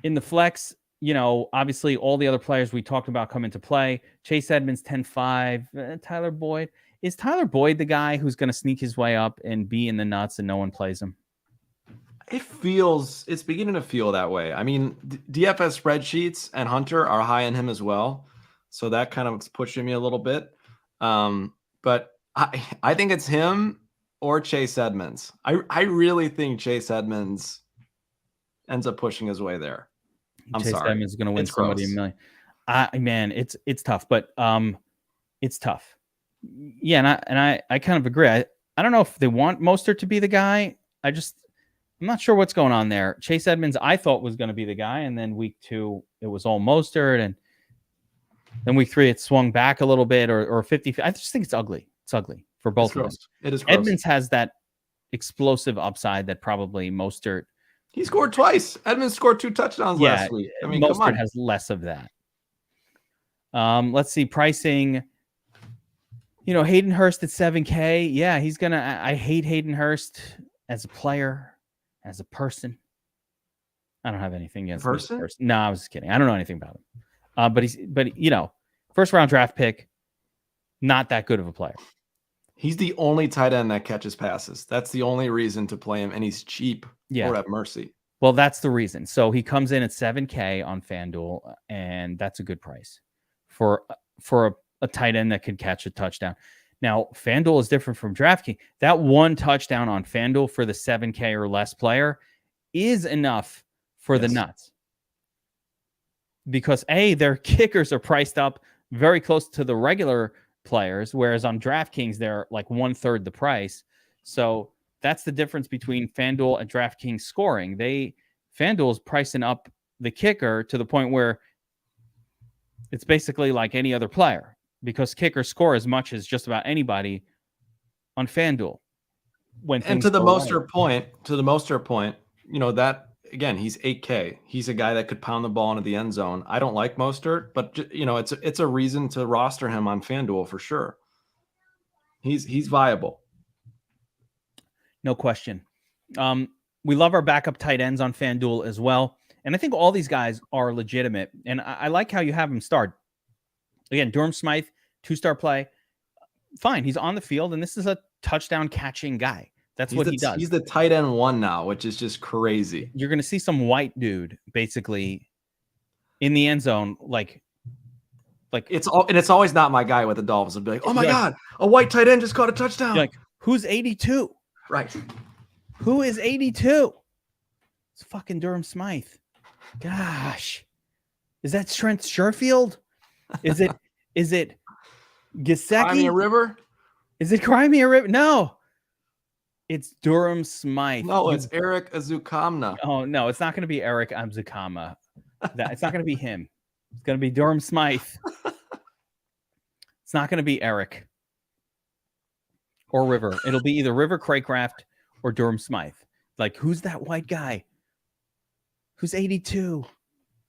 In the flex, obviously all the other players we talked about come into play. Chase Edmonds, 10-5. Tyler Boyd. Is Tyler Boyd the guy who's going to sneak his way up and be in the nuts and no one plays him? It's beginning to feel that way. I mean, DFS spreadsheets and Hunter are high on him as well. So that kind of pushing me a little bit. But I think it's him or Chase Edmonds. I really think Chase Edmonds ends up pushing his way there. Chase Edmonds is going to win somebody $1 million. Man, it's tough, but it's tough. Yeah, and I kind of agree. I don't know if they want Mostert to be the guy. I'm not sure what's going on there. Chase Edmonds, I thought was going to be the guy, and then week 2 it was all Mostert, and then week 3 it swung back a little bit, or 50. I just think it's ugly. It's ugly for both of them. It is gross. Edmonds has that explosive upside that probably Mostert. He scored twice. Edmonds scored 2 touchdowns last week. I mean, Mostert has less of that. Let's see pricing. Hayden Hurst at 7K. Yeah, he's gonna. I hate Hayden Hurst as a player, as a person. I don't have anything against person. No, I was just kidding. I don't know anything about him. But first round draft pick, not that good of a player. He's the only tight end that catches passes. That's the only reason to play him, and he's cheap. Yeah, Lord have mercy. Well, that's the reason. So he comes in at 7K on FanDuel, and that's a good price for a tight end that could catch a touchdown. Now, FanDuel is different from DraftKings. That one touchdown on FanDuel for the 7K or less player is enough for the nuts. Because their kickers are priced up very close to the regular players, whereas on DraftKings, they're like 1/3 the price. So that's the difference between FanDuel and DraftKings scoring. FanDuel is pricing up the kicker to the point where it's basically like any other player, because kickers score as much as just about anybody on FanDuel. And to the Mostert point, that again, he's 8K. He's a guy that could pound the ball into the end zone. I don't like Mostert, but it's a reason to roster him on FanDuel for sure. He's viable. No question. We love our backup tight ends on FanDuel as well. And I think all these guys are legitimate. And I like how you have them start. Again, Durham Smythe, 2-star play. Fine, he's on the field, and this is a touchdown catching guy. That's what he does. He's the tight end 1 now, which is just crazy. You're going to see some white dude basically in the end zone, like it's always not my guy with the Dolphins. It'll be like, oh my God, a white tight end just caught a touchdown. Like, who's 82? Right. Who is 82? It's fucking Durham Smythe. Gosh. Is that Trent Sherfield? Is it Gesicki? Crimea River? Is it Crimea River? No. It's Durham Smythe. No, it's Eric Azukamna. Oh, no, it's not going to be Eric Amzukama. It's not going to be him. It's going to be Durham Smythe. It's not going to be Eric or River. It'll be either River Craycraft or Durham Smythe. Like, who's that white guy? Who's 82?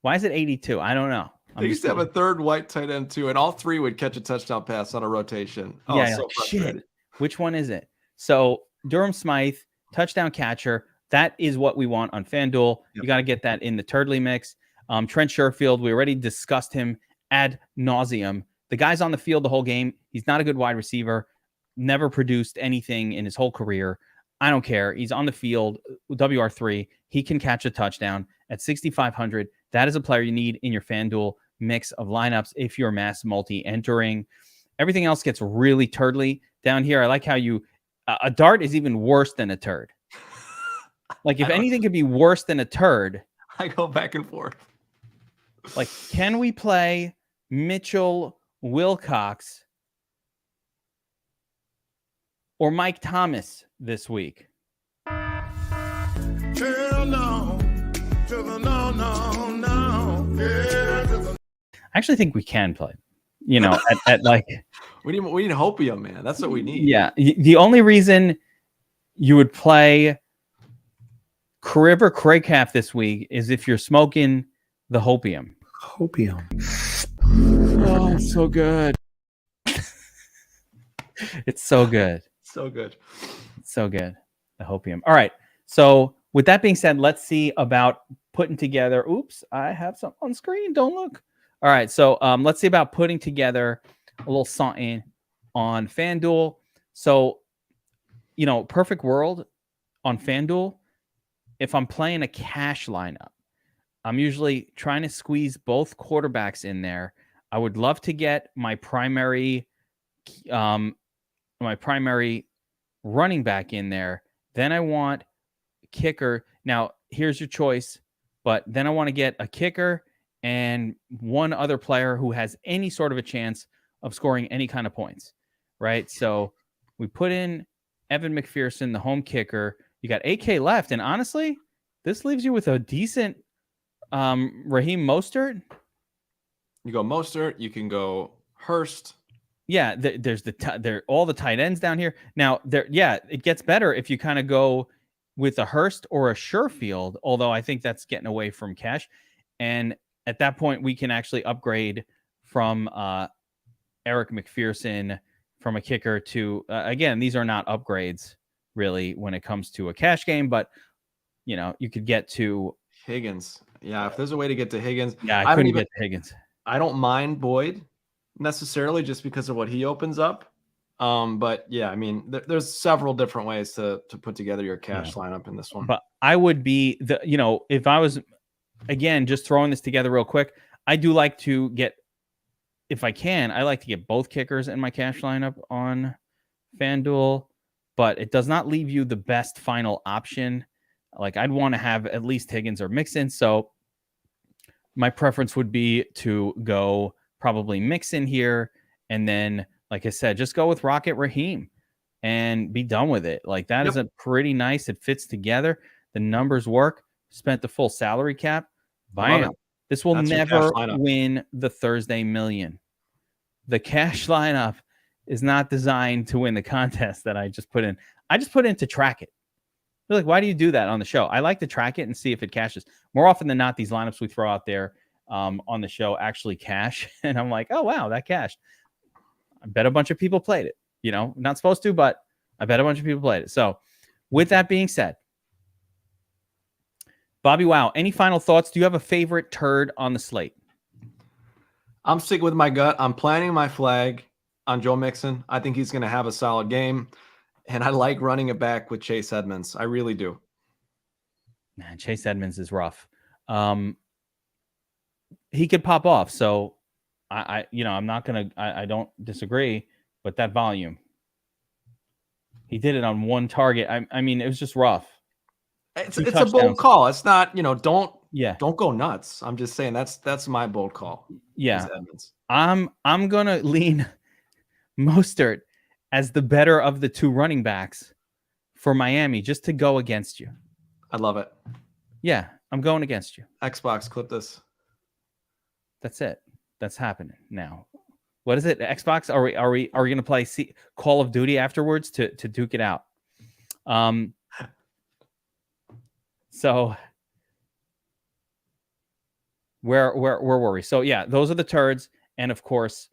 Why is it 82? I don't know. They used to have a third white tight end too, and all three would catch a touchdown pass on a rotation. Oh, yeah, so like, shit. Which one is it? So Durham Smythe, touchdown catcher. That is what we want on FanDuel. Yep. You got to get that in the Turdley mix. Trent Sherfield, we already discussed him ad nauseum. The guy's on the field the whole game. He's not a good wide receiver. Never produced anything in his whole career. I don't care. He's on the field, WR3. He can catch a touchdown at 6,500. That is a player you need in your FanDuel mix of lineups if you're mass multi-entering. Everything else gets really turdly down here. I like how you a dart is even worse than a turd. Like, if anything could be worse than a turd, I go back and forth. Like, can we play Mitchell Wilcox or Mike Thomas this week? No. I actually think we can play, you know, at like we need hopium, man. That's what we need. Yeah. The only reason you would play River Craycraft this week is if you're smoking the hopium. Hopium. Oh, it's so good. It's so good. So good. It's so good. The hopium. All right. So with that being said, let's see about putting together. Oops, I have something on screen. Don't look. All right. So let's see about putting together a little something on FanDuel. So, you know, perfect world on FanDuel. If I'm playing a cash lineup, I'm usually trying to squeeze both quarterbacks in there. I would love to get my primary running back in there. Then I want kicker. Now, here's your choice, but then I want to get a kicker and one other player who has any sort of a chance of scoring any kind of points, right? So we put in Evan McPherson, the home kicker. You got 8K left, and honestly, this leaves you with a decent Raheem Mostert. You go Mostert. You can go Hurst. Yeah, there's all the tight ends down here. Now, it gets better if you kind of go with a Hurst or a Sherfield, although I think that's getting away from cash. And at that point, we can actually upgrade from Eric McPherson from a kicker to, again, these are not upgrades really when it comes to a cash game, but, you know, you could get to Higgins. Yeah, if there's a way to get to Higgins. Yeah, I couldn't get to Higgins. I don't mind Boyd necessarily just because of what he opens up. But yeah, I mean, there's several different ways to put together your cash lineup in this one. But I would be if I was, again, just throwing this together real quick, I do like to get, if I can, I like to get both kickers in my cash lineup on FanDuel, but it does not leave you the best final option. Like, I'd want to have at least Higgins or Mixon. So my preference would be to go probably Mixon here. And then, like I said, just go with Rocket Raheem and be done with it. Like, that is a pretty nice, it fits together. The numbers work. Spent the full salary cap. Bam. This will never win the Thursday million. The cash lineup is not designed to win the contest that I just put in. I just put in to track it. They're like, why do you do that on the show? I like to track it and see if it cashes. More often than not, these lineups we throw out there on the show actually cash. And I'm like, oh, wow, that cashed. I bet a bunch of people played it. You know, not supposed to, but I bet a bunch of people played it. So with that being said, Bobbywow, any final thoughts? Do you have a favorite turd on the slate? I'm sticking with my gut. I'm planting my flag on Joe Mixon. I think he's going to have a solid game. And I like running it back with Chase Edmonds. I really do. Man, Chase Edmonds is rough. He could pop off. So I'm not going to, I don't disagree, but that volume, he did it on one target. I mean, it was just rough. It's 2 a touchdowns. bold call. It's not, don't Yeah. go nuts. I'm just saying that's my bold call. Yeah. Edmonds. I'm going to lean Mostert as the better of the 2 running backs for Miami just to go against you. I love it. Yeah, I'm going against you. Xbox, clip this. That's it. That's happening now. What is it? Xbox? Are we going to play Call of Duty afterwards to duke it out? So where were we? So yeah, those are the turds, and of course,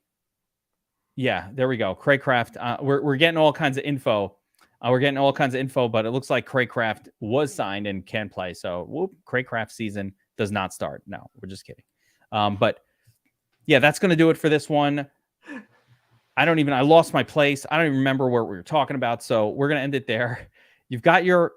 yeah, there we go. Craycraft. We're getting all kinds of info. But it looks like Craycraft was signed and can play. So Craycraft season does not start. No, we're just kidding. But yeah, that's going to do it for this one. I lost my place. I don't even remember what we were talking about. So we're going to end it there. You've got your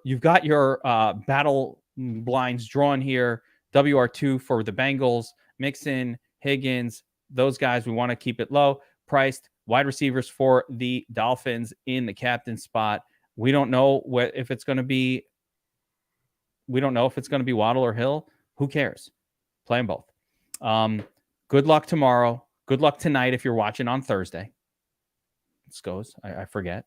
battle blinds drawn here. WR2 for the Bengals, Mixon, Higgins, those guys. We want to keep it low priced. Wide receivers for the Dolphins in the captain spot. We don't know if it's going to be Waddle or Hill. Who cares? Play them both. Good luck tomorrow. Good luck tonight if you're watching on Thursday. This goes. I forget.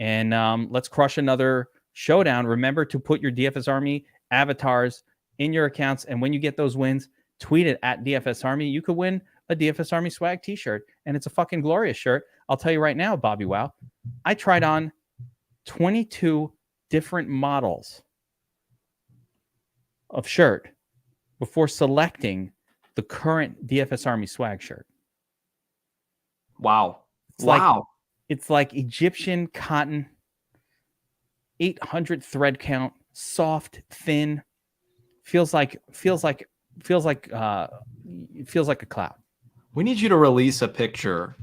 And let's crush another showdown. Remember to put your DFS Army avatars in your accounts. And when you get those wins, tweet it at DFS Army. You could win a DFS Army swag t-shirt. And it's a fucking glorious shirt. I'll tell you right now, Bobbywow. I tried on 22 different models of shirt before selecting the current DFS Army swag shirt. Wow. It's like Egyptian cotton, 800 thread count, soft, thin, feels like a cloud. We need you to release a picture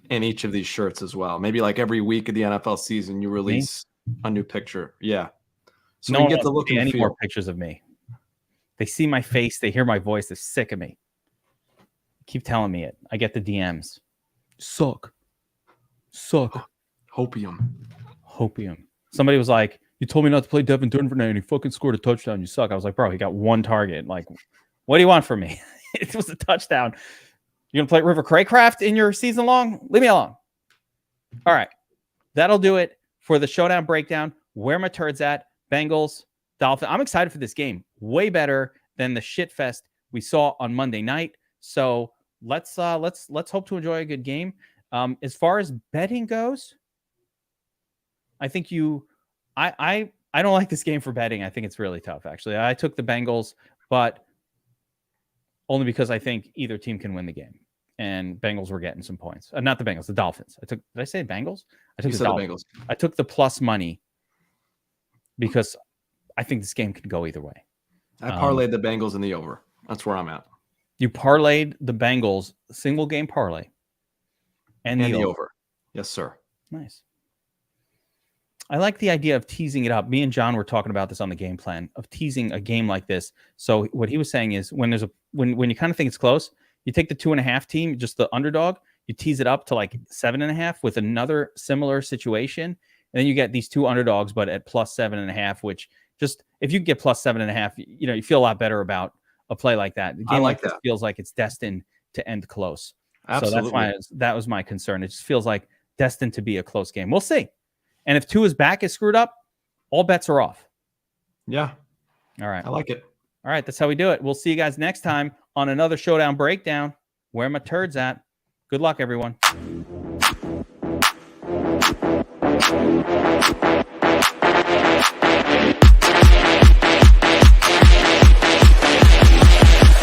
in each of these shirts as well. Maybe like every week of the NFL season, you release a new picture. Yeah. So no we one get the look and any feel. more pictures of me. They see my face. They hear my voice. They're sick of me. Keep telling me it. I get the DMs. Suck. Hopium. Somebody was like, you told me not to play Devin Duvernay and he fucking scored a touchdown. You suck. I was like, bro, he got 1 target. Like, what do you want from me? It was a touchdown. You're going to play River Craycraft in your season long? Leave me alone. All right. That'll do it for the showdown breakdown. Where my turds at? Bengals, Dolphins. I'm excited for this game. Way better than the shit fest we saw on Monday night. So let's hope to enjoy a good game. As far as betting goes, I think I don't like this game for betting. I think it's really tough, actually. I took the Bengals, but only because I think either team can win the game. And Bengals were getting some points. Not the Bengals, the Dolphins. Did I say Bengals? I took the Bengals. I took the plus money because I think this game could go either way. I parlayed the Bengals in the over. That's where I'm at. You parlayed the Bengals single game parlay and the over. Yes, sir. Nice. I like the idea of teasing it up. Me and John were talking about this on the game plan of teasing a game like this. So what he was saying is when you kind of think it's close, you take the 2.5 team, just the underdog, you tease it up to like 7.5 with another similar situation. And then you get these 2 underdogs, but at plus 7.5, which just, if you get plus 7.5, you feel a lot better about a play like that. The game like this feels like it's destined to end close. Absolutely. So that's why that was my concern. It just feels like destined to be a close game. We'll see. And if Tua's back is screwed up, all bets are off. Yeah. All right. I like it. All right. That's how we do it. We'll see you guys next time on another Showdown Breakdown. Where my turds at? Good luck, everyone.